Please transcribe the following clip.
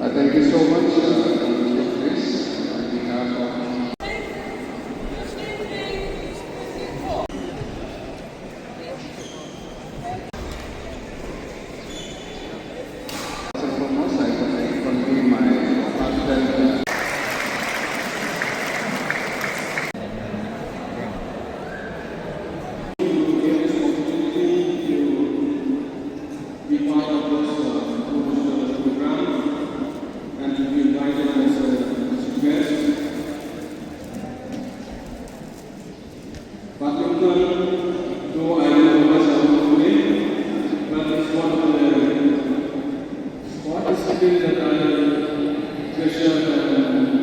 Thank you so much for this on behalf of first and foremost, I would like to convey my heartfelt be part of this promotional program and to be invited as a guest. Badminton, though I don't know much about today, but it's one of the sport disciplines that I treasure